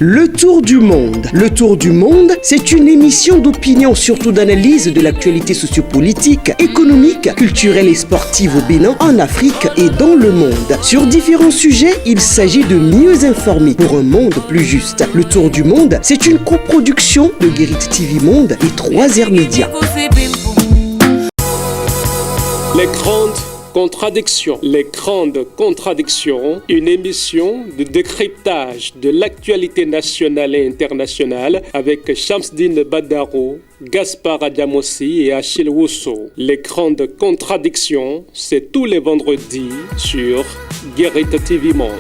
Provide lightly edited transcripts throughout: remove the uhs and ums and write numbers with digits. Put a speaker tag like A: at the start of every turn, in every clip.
A: Le Tour du Monde. Le Tour du Monde, c'est une émission d'opinion, surtout d'analyse de l'actualité sociopolitique, économique, culturelle et sportive au Bénin, en Afrique et dans le monde. Sur différents sujets, il s'agit de mieux informer pour un monde plus juste. Le Tour du Monde, c'est une coproduction de Guérit TV Monde et 3R Média.
B: Les grandes contradictions. Les grandes contradictions, une émission de décryptage de l'actualité nationale et internationale avec Shamsdine Badaro, Gaspard Adjamossi et Achille Wusso. Les grandes contradictions, c'est tous les vendredis sur Guérit TV Monde.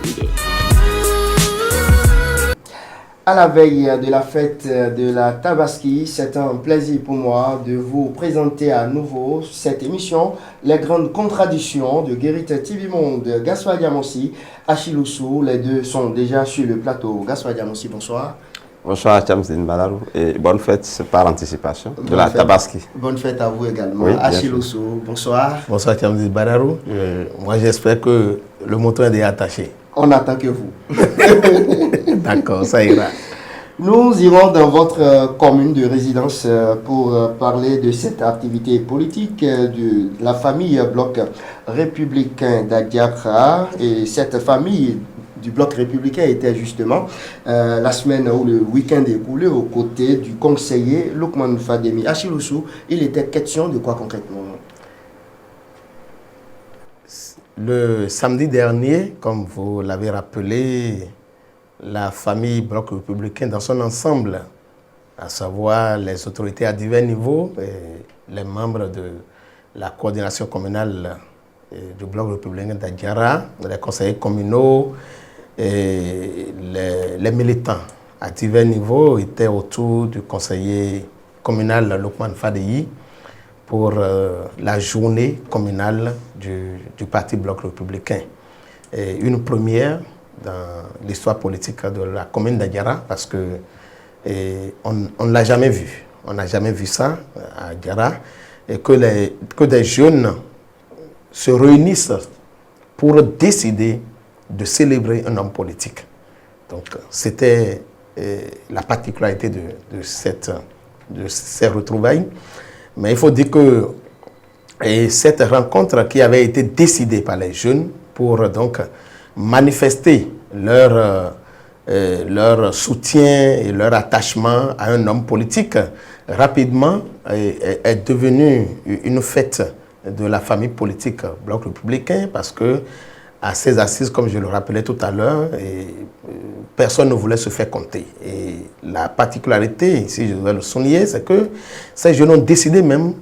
C: À la veille de la fête de la Tabaski, c'est un plaisir pour moi de vous présenter à nouveau cette émission, Les grandes contradictions de Guérit TV Monde. Gaspard Adjamossi, Achille Wusso, les deux sont déjà sur le plateau. Gaspard Adjamossi, bonsoir.
D: Bonsoir Shamsdine Badaro et bonne fête par anticipation de la Tabaski.
C: Bonne fête à vous également.
D: Oui,
C: Achille Wusso, bonsoir.
E: Bonsoir Shamsdine Badaro. Moi j'espère que le mouton est attaché.
C: On n'attend que vous.
E: D'accord, ça ira.
C: Nous irons dans votre commune de résidence pour parler de cette activité politique de la famille Bloc républicain d'Adiakra. Et cette famille du Bloc républicain était justement la semaine ou le week-end écoulé aux côtés du conseiller Lukman Fademi. Achille Wusso, il était question de quoi concrètement?
E: Le samedi dernier, comme vous l'avez rappelé, la famille Bloc républicain dans son ensemble, à savoir les autorités à divers niveaux, et les membres de la coordination communale du Bloc républicain d'Adiara, les conseillers communaux et les militants à divers niveaux étaient autour du conseiller communal Lukman Fademi pour la journée communale du Parti Bloc républicain. Et une première dans l'histoire politique de la commune d'Adiara, parce que on ne l'a jamais vu. On n'a jamais vu ça à Adiara, et que des jeunes se réunissent pour décider de célébrer un homme politique. Donc c'était la particularité de ces retrouvailles. Mais il faut dire que cette rencontre qui avait été décidée par les jeunes pour donc manifester leur soutien et leur attachement à un homme politique, rapidement est devenue une fête de la famille politique Bloc républicain, parce que à ces assises, comme je le rappelais tout à l'heure, personne ne voulait se faire compter. Et la particularité, si je dois le souligner, c'est que ces jeunes ont décidé même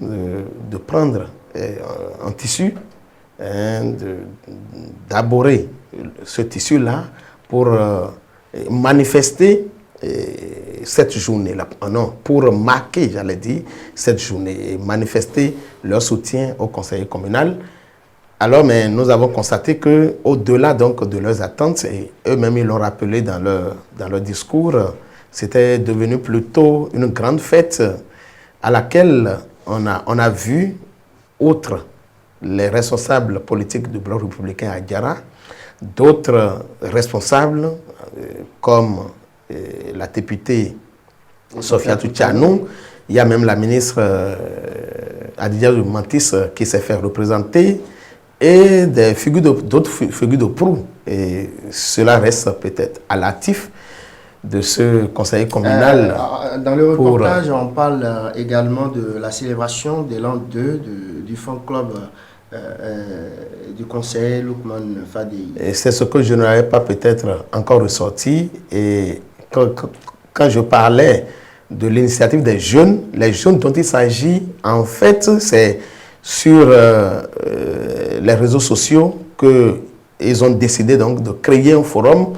E: de prendre un tissu, d'aborer ce tissu-là pour manifester cette journée-là. Non, pour marquer, j'allais dire, cette journée et manifester leur soutien au conseiller communal. Alors, mais nous avons constaté qu'au-delà donc de leurs attentes, et eux-mêmes ils l'ont rappelé dans leur discours, c'était devenu plutôt une grande fête à laquelle on a vu, outre les responsables politiques du Bloc républicain à Adiara, d'autres responsables comme la députée Sophia Tchanou, il y a même la ministre Adja Mantis qui s'est fait représenter, et d'autres figures de proue. Et cela reste peut-être à l'actif de ce conseiller communal.
C: Dans le reportage, on parle également de la célébration de l'an 2 du fan club du conseiller Lukman Fademi.
E: Et c'est ce que je n'avais pas peut-être encore ressorti. Et quand je parlais de l'initiative des jeunes, les jeunes dont il s'agit, en fait, c'est sur les réseaux sociaux qu'ils ont décidé donc de créer un forum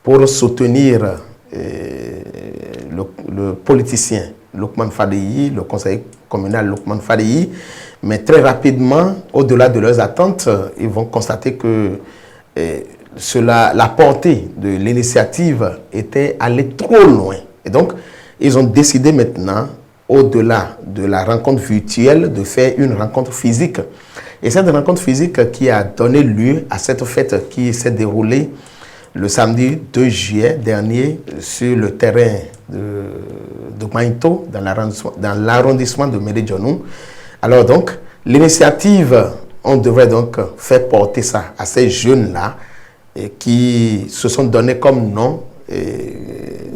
E: pour soutenir le politicien Lukman Fademi, le conseiller communal Lukman Fademi. Mais très rapidement, au-delà de leurs attentes, ils vont constater que la portée de l'initiative était allée trop loin. Et donc, ils ont décidé maintenant, au-delà de la rencontre virtuelle, de faire une rencontre physique. Et cette rencontre physique qui a donné lieu à cette fête qui s'est déroulée le samedi 2 juillet dernier sur le terrain de Maïto, dans l'arrondissement de Médé-Dionou. Alors donc, l'initiative, on devrait donc faire porter ça à ces jeunes-là qui se sont donnés comme nom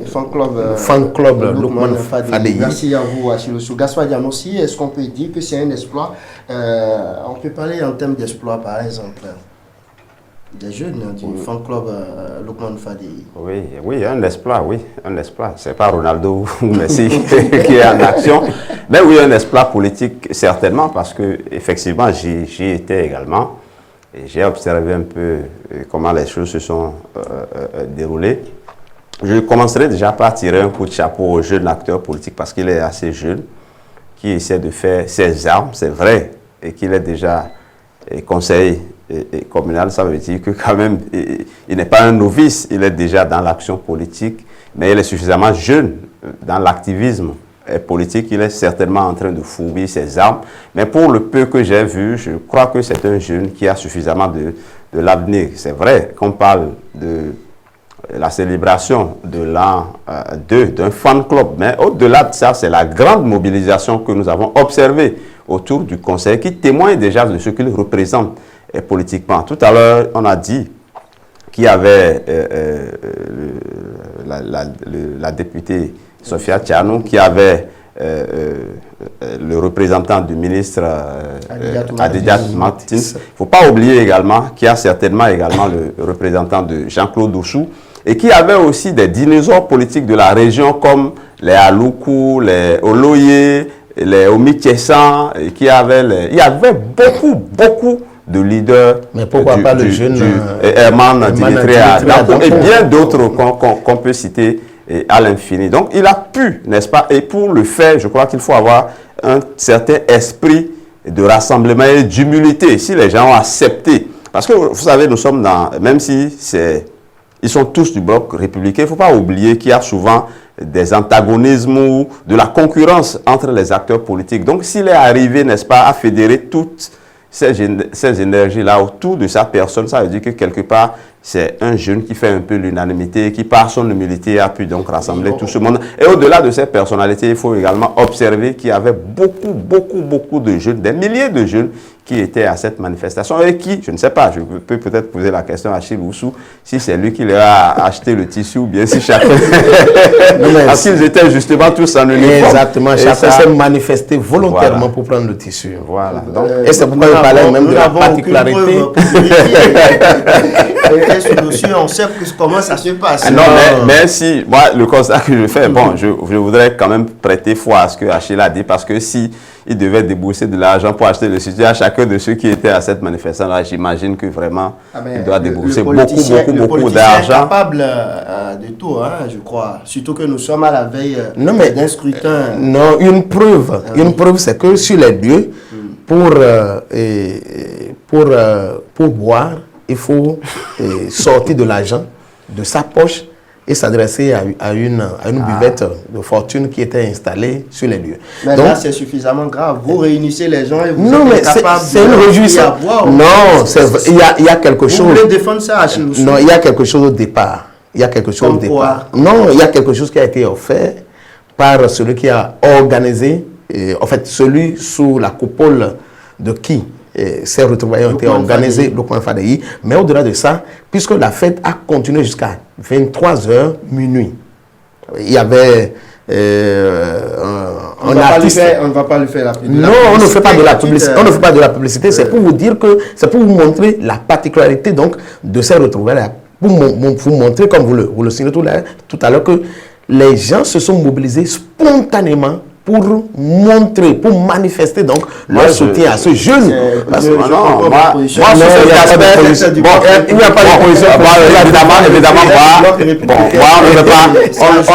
E: fan club Lukman Fadéhi.
C: Merci à vous, Achille Sou. Gaspard Diam aussi, est-ce qu'on peut dire que c'est un exploit? On peut parler en termes d'exploit, par exemple, des jeunes du fan club Lukman Fadéhi.
D: Oui, un exploit, C'est pas Ronaldo ou Messi qui est en action, mais oui, un exploit politique, certainement, parce que effectivement, j'y étais également. Et j'ai observé un peu comment les choses se sont déroulées. Je commencerai déjà par tirer un coup de chapeau au jeune acteur politique parce qu'il est assez jeune, qui essaie de faire ses armes, c'est vrai, et qu'il est déjà conseiller communal. Ça veut dire que quand même, il n'est pas un novice, il est déjà dans l'action politique, mais il est suffisamment jeune dans l'activisme politique, il est certainement en train de fouiller ses armes. Mais pour le peu que j'ai vu, je crois que c'est un jeune qui a suffisamment de l'avenir. C'est vrai qu'on parle de la célébration de l'an 2 d'un fan club, mais au-delà de ça, c'est la grande mobilisation que nous avons observée autour du conseil qui témoigne déjà de ce qu'il représente politiquement. Tout à l'heure, on a dit qu'il y avait la députée Sophia Tchanou, qui avait le représentant du ministre Adidiat Martins. Il ne faut pas oublier également qu'il y a certainement également le représentant de Jean-Claude Oussou et qui avait aussi des dinosaures politiques de la région comme les Aloukou, les Oloye, les Omichessan, et il y avait beaucoup de leaders.
E: Mais pourquoi pas le jeune
D: Herman Dimitri et bien d'autres qu'on peut citer à l'infini. Donc, il a pu, n'est-ce pas? Et pour le faire, je crois qu'il faut avoir un certain esprit de rassemblement et d'humilité. Si les gens ont accepté, parce que vous savez, nous sommes dans, même si ils sont tous du bloc républicain, il ne faut pas oublier qu'il y a souvent des antagonismes ou de la concurrence entre les acteurs politiques. Donc, s'il est arrivé, n'est-ce pas, à fédérer toutes ces énergies-là autour de sa personne, ça veut dire que quelque part, c'est un jeune qui fait un peu l'unanimité, qui par son humilité a pu donc rassembler tout ce monde. Et au-delà de ces personnalités, il faut également observer qu'il y avait beaucoup de jeunes, des milliers de jeunes qui étaient à cette manifestation et qui, je ne sais pas, je peux peut-être poser la question à Achille Oussou, si c'est lui qui leur a acheté le tissu ou bien si chacun... Parce qu'ils étaient justement tous en uniforme.
E: Exactement, chacun s'est manifesté volontairement pour prendre le tissu.
D: Voilà. Donc,
E: et c'est pourquoi il parlait même de la particularité.
C: On sait comment ça se passe.
D: Non, mais si, moi, le constat que je fais, bon, je voudrais quand même prêter foi à ce que Achille a dit, parce que si il devait débourser de l'argent pour acheter le sujet à chacun de ceux qui étaient à cette manifestation-là, j'imagine que vraiment, il doit débourser beaucoup d'argent.
C: Il est capable de tout, hein, je crois. Surtout que nous sommes à la veille d'un scrutin.
E: Non, une preuve, c'est que sur les lieux, pour boire, il faut sortir de l'argent de sa poche et s'adresser à une buvette de fortune qui était installée sur les lieux.
C: Mais donc, là, c'est suffisamment grave. Vous réunissez les gens et vous
E: êtes capable de une réjouissance. Non, il y a quelque chose.
C: Vous voulez défendre ça, Achille Oussou?
E: Non, il y a quelque chose au départ. Il y a quelque chose au départ. Non, il y a quelque chose qui a été offert par celui qui a organisé, en fait, celui sous la coupole de qui ces retrouvailles ont été organisées, Lukman Fadéhi. Mais au-delà de ça, puisque la fête a continué jusqu'à 23h minuit, il y avait
C: on ne va pas lui faire la publicité.
E: Non, on ne fait pas de la publicité. On ne fait pas de la publicité. C'est pour vous dire que c'est pour vous montrer la particularité donc de ces retrouvailles. Pour vous montrer, comme vous le signez tout à l'heure, que les gens se sont mobilisés spontanément pour montrer, pour manifester donc leur soutien à ce jeune.
D: Il n'y a pas d'opposition. Évidemment,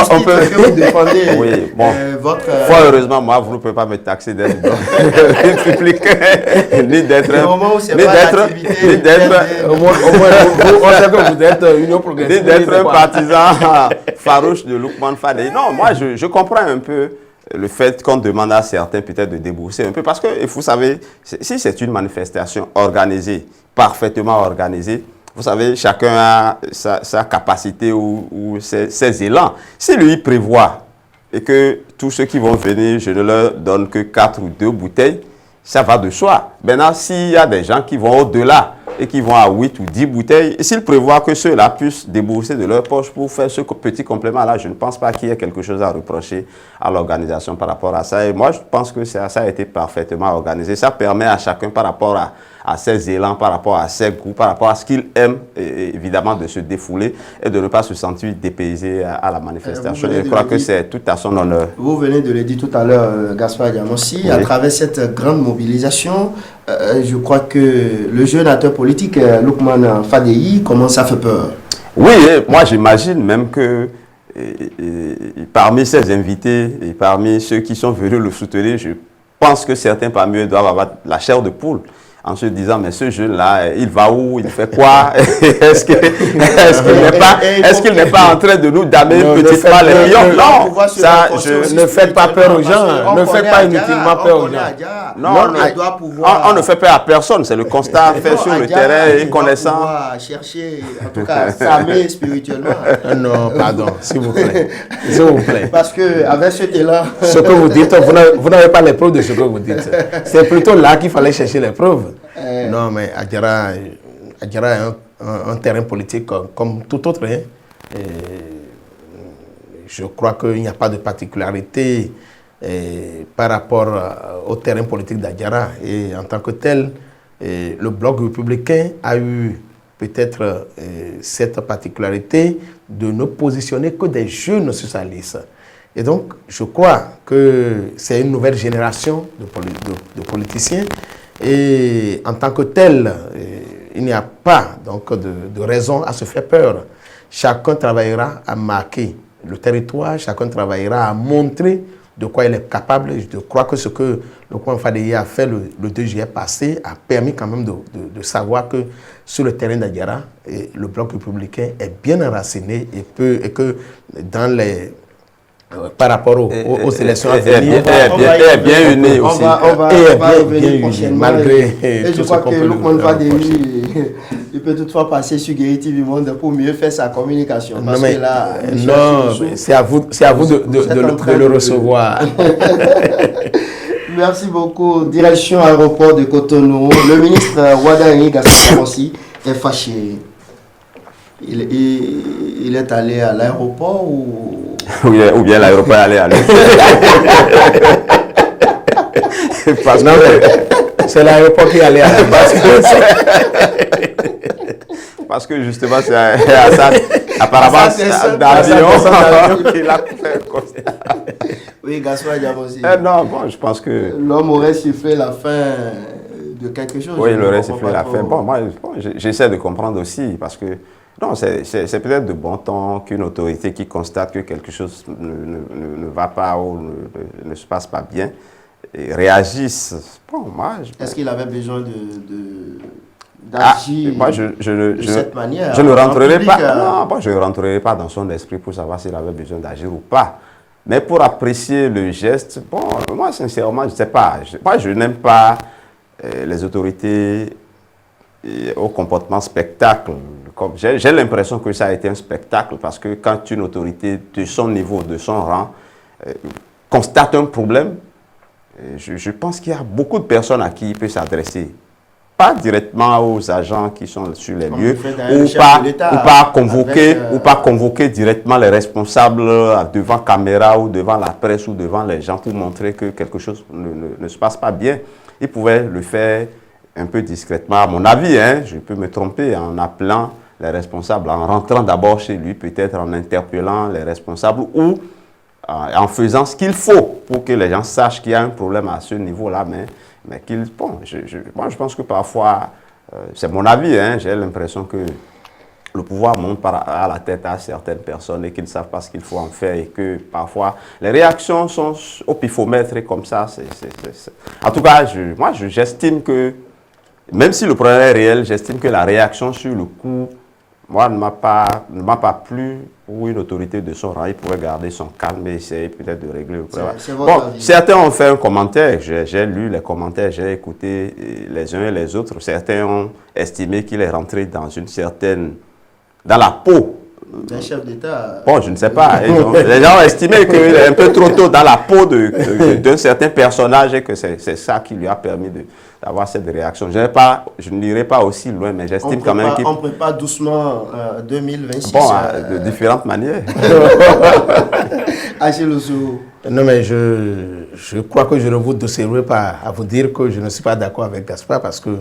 D: on peut. Oui, bon. Fort heureusement, moi, vous ne pouvez pas me taxer d'être républicain, ni d'être. un partisan farouche de Lukman Fadéhi. Non, moi, je comprends un peu le fait qu'on demande à certains peut-être de débourser un peu. Parce que, vous savez, si c'est une manifestation organisée, parfaitement organisée, vous savez, chacun a sa capacité ou ses élans. Si lui prévoit et que tous ceux qui vont venir, je ne leur donne que 4 ou 2 bouteilles, ça va de soi. Maintenant, s'il y a des gens qui vont au-delà et qui vont à 8 ou 10 bouteilles, et s'ils prévoient que ceux-là puissent débourser de leur poche pour faire ce petit complément-là, je ne pense pas qu'il y ait quelque chose à reprocher à l'organisation par rapport à ça. Et moi, je pense que ça a été parfaitement organisé. Ça permet à chacun par rapport à ses élans, par rapport à ses goûts, par rapport à ce qu'il aime, et évidemment, de se défouler et de ne pas se sentir dépaysé à la manifestation. Je crois que c'est tout à son honneur.
C: Vous venez de le dire tout à l'heure, Gaspard Diamossi, oui. À travers cette grande mobilisation, je crois que le jeune acteur politique, Lukman Fadéhi, commence à faire peur.
D: Oui, moi j'imagine même que parmi ces invités et parmi ceux qui sont venus le soutenir, je pense que certains parmi eux doivent avoir la chair de poule, en se disant, mais ce jeune-là, il va où? Il fait quoi? Est-ce qu'il n'est pas en train de nous damer petitement les lions? Non, ça,
E: ne faites pas peur aux gens. Ne faites pas inutilement peur aux gens.
D: Non, on ne fait peur à personne. C'est le constat fait sur le terrain et connaissant.
C: On va chercher, en tout cas, s'armer spirituellement.
E: Non, pardon, s'il vous plaît. S'il vous plaît.
C: Parce qu'avec cet élan...
E: Ce que vous dites, vous n'avez pas les preuves de ce que vous dites. C'est plutôt là qu'il fallait chercher les preuves. Non, mais Adjara est un terrain politique comme tout autre. Hein. Je crois qu'il n'y a pas de particularité par rapport au terrain politique d'Adjara. Et en tant que tel, le bloc républicain a eu peut-être cette particularité de ne positionner que des jeunes socialistes. Et donc, je crois que c'est une nouvelle génération de politiciens. Et en tant que tel, il n'y a pas donc, de raison à se faire peur. Chacun travaillera à marquer le territoire, chacun travaillera à montrer de quoi il est capable. Je crois que ce que le Lukman Fadéhi a fait le 2 juillet passé a permis quand même de savoir que sur le terrain d'Adjara, le bloc républicain est bien enraciné et que dans les... par rapport aux élections à venir,
D: est bien uni aussi.
C: On va revenir prochainement.
E: Malgré
C: et je crois que Lukman Fadéhi, il peut toutefois passer sur Guéri TV Monde pour mieux faire sa communication. Parce que là,
E: c'est à vous de le recevoir.
C: Merci beaucoup. Direction aéroport de Cotonou. Le ministre Wadani Gaspard est fâché. Il est allé à l'aéroport ou
D: bien l'aéroport est allé à lui.
E: Non, c'est l'aéroport qui est allé à la base.
D: Parce que justement, c'est Assad, apparemment, d'avion qu'il a fait comme ça.
C: Oui, Gaspard Diamossi.
D: Non, bon, je pense que...
C: L'homme aurait sifflé la fin de quelque chose.
D: Oui, il aurait sifflé la fin. Bon, moi, j'essaie de comprendre aussi, parce que non, c'est peut-être de bon temps qu'une autorité qui constate que quelque chose ne va pas ou ne se passe pas bien réagisse. Bon, moi,
C: est-ce qu'il avait besoin d'agir de cette manière?
D: Je ne rentrerai pas. Non, bon, je ne rentrerai pas dans son esprit pour savoir s'il avait besoin d'agir ou pas. Mais pour apprécier le geste, bon, moi, sincèrement, je ne sais pas. Moi, je n'aime pas les autorités au comportement spectacle. J'ai l'impression que ça a été un spectacle parce que quand une autorité de son niveau, de son rang, constate un problème, je pense qu'il y a beaucoup de personnes à qui il peut s'adresser. Pas directement aux agents qui sont sur les lieux, ou pas convoquer directement les responsables devant caméra ou devant la presse ou devant les gens pour montrer que quelque chose ne se passe pas bien. Il pouvait le faire un peu discrètement, à mon avis, hein, je peux me tromper, en appelant les responsables, en rentrant d'abord chez lui, peut-être en interpellant les responsables ou en faisant ce qu'il faut pour que les gens sachent qu'il y a un problème à ce niveau-là, mais qu'ils... Bon, moi, je pense que parfois, c'est mon avis, hein, j'ai l'impression que le pouvoir monte à la tête à certaines personnes et qu'ils ne savent pas ce qu'il faut en faire et que parfois les réactions sont au pifomètre et comme ça. En tout cas, moi, j'estime que, même si le problème est réel, j'estime que la réaction sur le coup, moi, ne m'a pas plu ou une autorité de son rang, il pourrait garder son calme et essayer peut-être de régler le problème.
C: C'est
D: Bon, certains ont fait un commentaire, j'ai lu les commentaires, j'ai écouté les uns et les autres. Certains ont estimé qu'il est rentré dans dans la peau
C: d'un chef d'État.
D: Bon, je ne sais pas. Les gens ont estimé qu'il est un peu trop tôt dans la peau d'un certain personnage et que c'est ça qui lui a permis d'avoir cette réaction. Je n'irai pas aussi loin, mais j'estime quand même qu'il...
C: On prépare doucement 2026.
D: Bon, de différentes manières.
C: Achille Ouzou.
E: Non, mais je crois que je ne vous dossièrerai pas à vous dire que je ne suis pas d'accord avec Gaspard parce que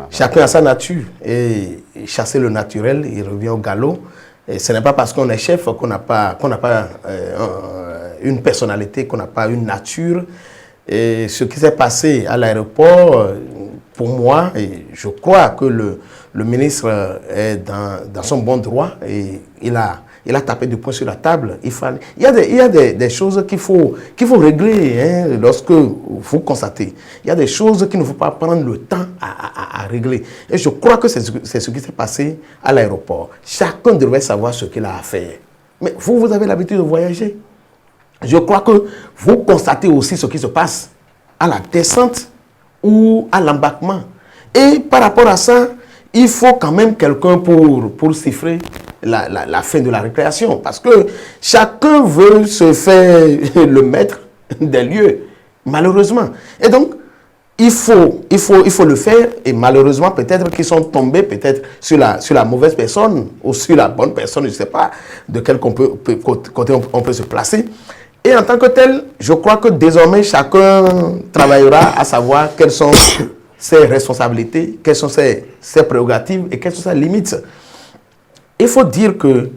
E: chacun a sa nature. Et chasser le naturel, il revient au galop. Et ce n'est pas parce qu'on est chef qu'on n'a pas une personnalité, qu'on n'a pas une nature. Et ce qui s'est passé à l'aéroport, pour moi, et je crois que le ministre est dans son bon droit et il a tapé du poing sur la table. Il y a des choses qu'il faut régler, hein, lorsque vous constatez. Il y a des choses qu'il ne faut pas prendre le temps à régler. Et je crois que c'est ce qui s'est passé à l'aéroport. Chacun devrait savoir ce qu'il a à faire. Mais vous avez l'habitude de voyager. Je crois que vous constatez aussi ce qui se passe à la descente ou à l'embarquement. Et par rapport à ça, il faut quand même quelqu'un pour siffler la fin de la récréation. Parce que chacun veut se faire le maître des lieux, malheureusement. Et donc, il faut le faire. Et malheureusement, peut-être qu'ils sont tombés peut-être sur la mauvaise personne ou sur la bonne personne, je ne sais pas de quel côté on peut se placer. Et en tant que tel, je crois que désormais, chacun travaillera à savoir quelles sont ses responsabilités, quelles sont ses prérogatives et quelles sont ses limites. Il faut dire que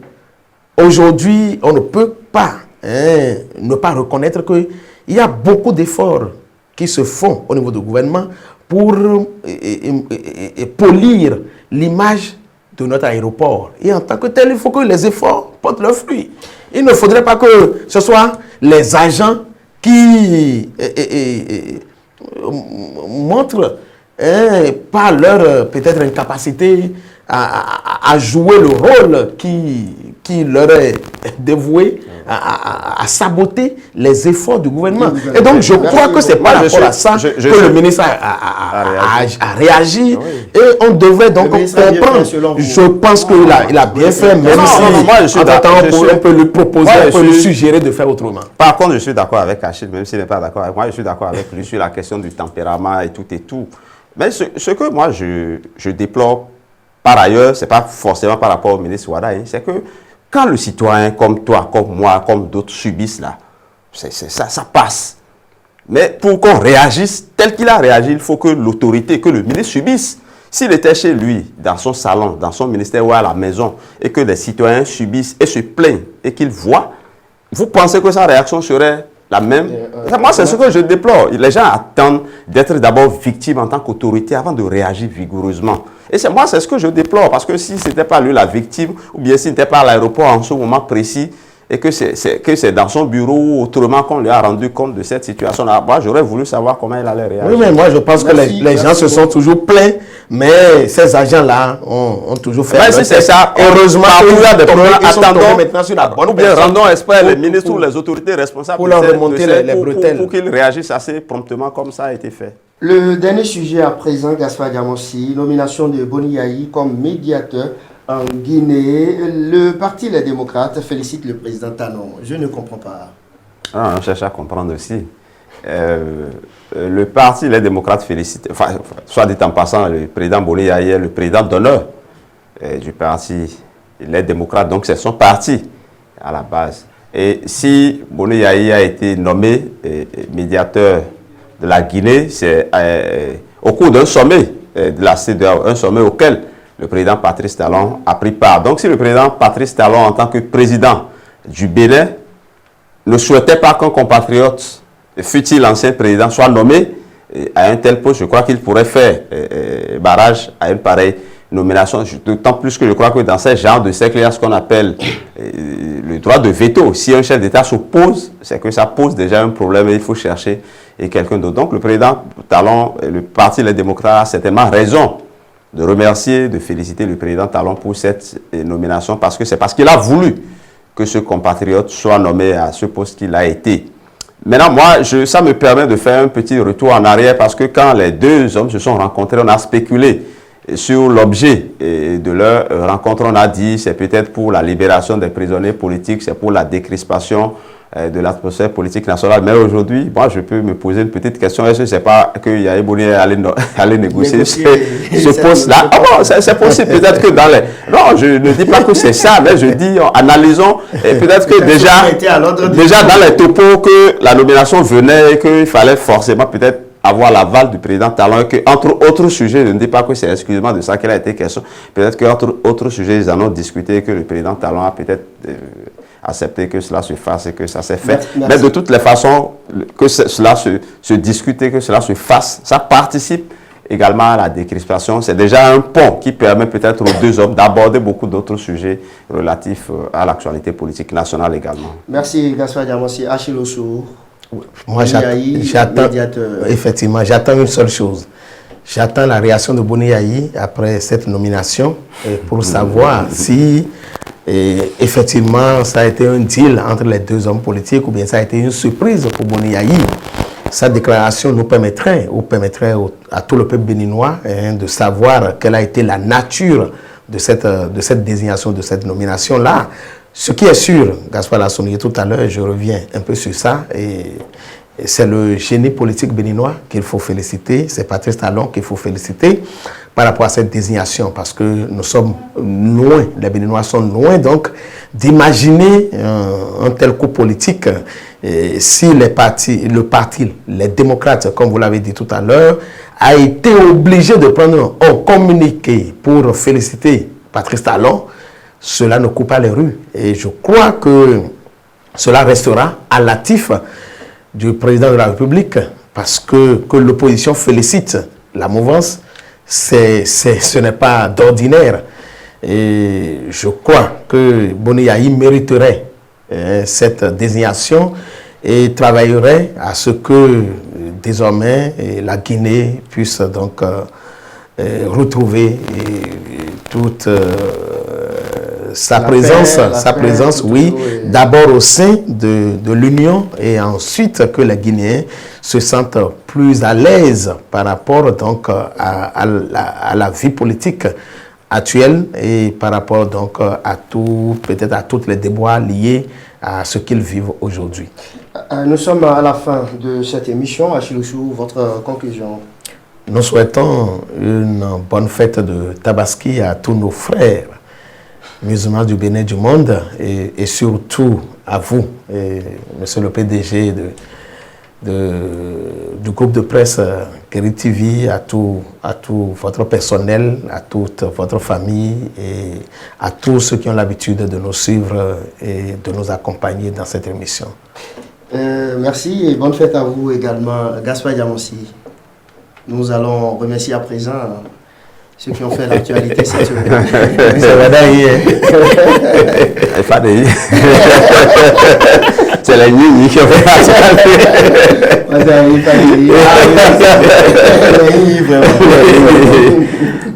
E: aujourd'hui, on ne peut pas ne pas reconnaître qu'il y a beaucoup d'efforts qui se font au niveau du gouvernement pour polir l'image de notre aéroport. Et en tant que tel, il faut que les efforts portent leurs fruits. Il ne faudrait pas que ce soit les agents qui montrent par leur peut-être incapacité à jouer le rôle qui leur est dévoué à saboter les efforts du gouvernement. Et donc, je crois que ce n'est pas rapport à ça que le ministre a réagi. Et on devrait donc comprendre. Je pense qu'il a bien fait, même si, on peut lui proposer, on peut lui suggérer de faire autrement.
D: Par contre, je suis d'accord avec Achille, même s'il n'est pas d'accord avec moi, je suis d'accord avec lui sur la question du tempérament et tout. Mais ce que moi, je déplore, par ailleurs, ce n'est pas forcément par rapport au ministre Ouada, c'est que quand le citoyen, comme toi, comme moi, comme d'autres subissent là, ça passe. Mais pour qu'on réagisse tel qu'il a réagi, il faut que l'autorité, que le ministre subisse. S'il était chez lui, dans son salon, dans son ministère ou à la maison, et que les citoyens subissent et se plaignent et qu'ils voient, vous pensez que sa réaction serait la même? Moi, c'est ce que je déplore. Les gens attendent d'être d'abord victimes en tant qu'autorité avant de réagir vigoureusement. Et moi, c'est ce que je déplore, parce que si ce n'était pas lui la victime, ou bien s'il n'était pas à l'aéroport en ce moment précis, et que c'est dans son bureau ou autrement qu'on lui a rendu compte de cette situation-là, moi, j'aurais voulu savoir comment il allait réagir.
E: Oui, mais moi, je pense que les gens se sont toujours plaints, mais ces agents-là ont toujours fait...
D: Mais si c'est ça, heureusement, il y a des problèmes, attendons maintenant sur la bonne personne, rendons espoir les ministres ou les autorités responsables
E: pour leur remonter les bretelles.
D: Pour qu'ils réagissent assez promptement comme ça a été fait.
C: Le dernier sujet à présent, Gaspard Diamossi, nomination de Boni Yayi comme médiateur en Guinée. Le parti Les Démocrates félicite le président Talon. Je ne comprends pas.
D: On cherche à comprendre aussi. Le parti Les Démocrates félicite, enfin, soit dit en passant, le président Boni Yayi est le président d'honneur du parti Les Démocrates. Donc c'est son parti à la base. Et si Boni Yayi a été nommé médiateur de la Guinée, c'est au cours d'un sommet de la CEDEAO, un sommet auquel le président Patrice Talon a pris part. Donc si le président Patrice Talon, en tant que président du Bénin, ne souhaitait pas qu'un compatriote, fût-il ancien président, soit nommé à un tel poste, je crois qu'il pourrait faire barrage à une pareille nomination, d'autant plus que je crois que dans ce genre de cercle, il y a ce qu'on appelle le droit de veto. Si un chef d'État s'oppose, c'est que ça pose déjà un problème et il faut chercher quelqu'un d'autre. Donc le président Talon, le parti Les Démocrates a certainement raison de remercier, de féliciter le président Talon pour cette nomination parce que c'est parce qu'il a voulu que ce compatriote soit nommé à ce poste qu'il a été. Maintenant, moi, ça me permet de faire un petit retour en arrière parce que quand les deux hommes se sont rencontrés, on a spéculé sur l'objet de leur rencontre. On a dit c'est peut-être pour la libération des prisonniers politiques, c'est pour la décrispation de l'atmosphère politique nationale. Mais aujourd'hui, moi, je peux me poser une petite question. Est-ce que c'est pas que Yahya Boni allait négocier ce poste-là? Ah bon, c'est possible. Peut-être que dans les... Non, je ne dis pas que c'est ça, mais je dis, analysons. Peut-être que déjà dans les topos que la nomination venait et qu'il fallait forcément peut-être avoir l'aval du président Talon et qu'entre autres sujets, je ne dis pas que c'est exclusivement de ça qu'il a été question, peut-être qu'entre autres sujets, ils en ont discuté et que le président Talon a peut-être accepté que cela se fasse et que ça s'est fait. Merci. Mais de toutes les façons, que cela se discute et que cela se fasse, ça participe également à la décrispation. C'est déjà un pont qui permet peut-être aux deux hommes d'aborder beaucoup d'autres sujets relatifs à l'actualité politique nationale également.
C: Merci Gaspard Diamossi. Achille Ossou.
E: Moi, j'attends effectivement, j'attends une seule chose. J'attends la réaction de Boni Yayi après cette nomination pour savoir si effectivement ça a été un deal entre les deux hommes politiques ou bien ça a été une surprise pour Boni Yayi. Sa déclaration nous permettrait à tout le peuple béninois de savoir quelle a été la nature de cette désignation, de cette nomination-là. Ce qui est sûr, Gaspard l'a souligné tout à l'heure, je reviens un peu sur ça, et c'est le génie politique béninois qu'il faut féliciter, c'est Patrice Talon qu'il faut féliciter par rapport à cette désignation, parce que nous sommes loin, les Béninois sont loin donc d'imaginer un tel coup politique si le parti, les démocrates, comme vous l'avez dit tout à l'heure, a été obligé de prendre un communiqué pour féliciter Patrice Talon. Cela ne coupe pas les rues. Et je crois que cela restera à l'actif du président de la République parce que l'opposition félicite la mouvance, ce n'est pas d'ordinaire. Et je crois que Boni Yayi mériterait cette désignation et travaillerait à ce que désormais la Guinée puisse donc retrouver toute sa présence, oui, d'abord au sein de l'Union et ensuite que les Guinéens se sentent plus à l'aise par rapport donc à la vie politique actuelle et par rapport donc à peut-être à tous les déboires liés à ce qu'ils vivent aujourd'hui.
C: Nous sommes à la fin de cette émission. Achille Ossou, votre conclusion?
E: Nous souhaitons une bonne fête de Tabaski à tous nos frères musulmans du Bénin, du monde, et surtout à vous, monsieur le PDG du groupe de presse Kéri TV, à tout votre personnel, à toute votre famille et à tous ceux qui ont l'habitude de nous suivre et de nous accompagner dans cette émission.
C: Merci et bonne fête à vous également, Gaspard Diamossi. Nous allons remercier à présent ceux qui ont fait l'actualité cette semaine.
D: C'est la nuit qui a fait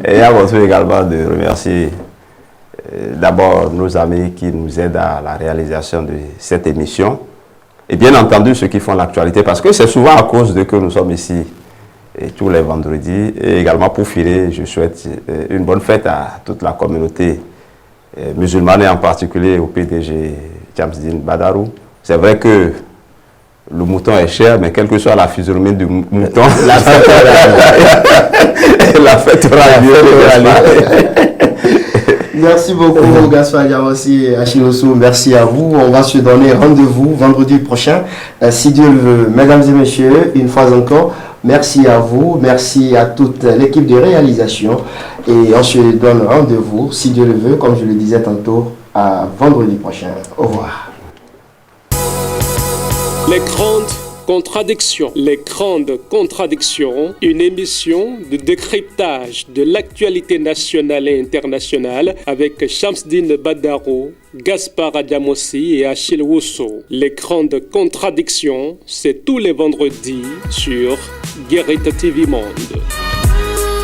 D: Et avant tout également de remercier d'abord nos amis qui nous aident à la réalisation de cette émission. Et bien entendu ceux qui font l'actualité, parce que c'est souvent à cause de que nous sommes ici et tous les vendredis. Et également pour filer, je souhaite une bonne fête à toute la communauté musulmane et en particulier au PDG Chamsdine Badarou. C'est vrai que le mouton est cher, mais quelle que soit la physionomie du mouton, la fête aura lieu.
C: Merci beaucoup Gaspard Diamossi et Achille Ossou. Merci à vous. On va se donner rendez-vous vendredi prochain, si Dieu le veut. Mesdames et messieurs, une fois encore, merci à vous, merci à toute l'équipe de réalisation et on se donne rendez-vous, si Dieu le veut, comme je le disais tantôt, à vendredi prochain. Au revoir.
B: Les grandes contradictions, une émission de décryptage de l'actualité nationale et internationale avec Chamsdine Badarou, Gaspard Diamossi et Achille Ossou. Les grandes contradictions, c'est tous les vendredis sur Guérite TV Monde.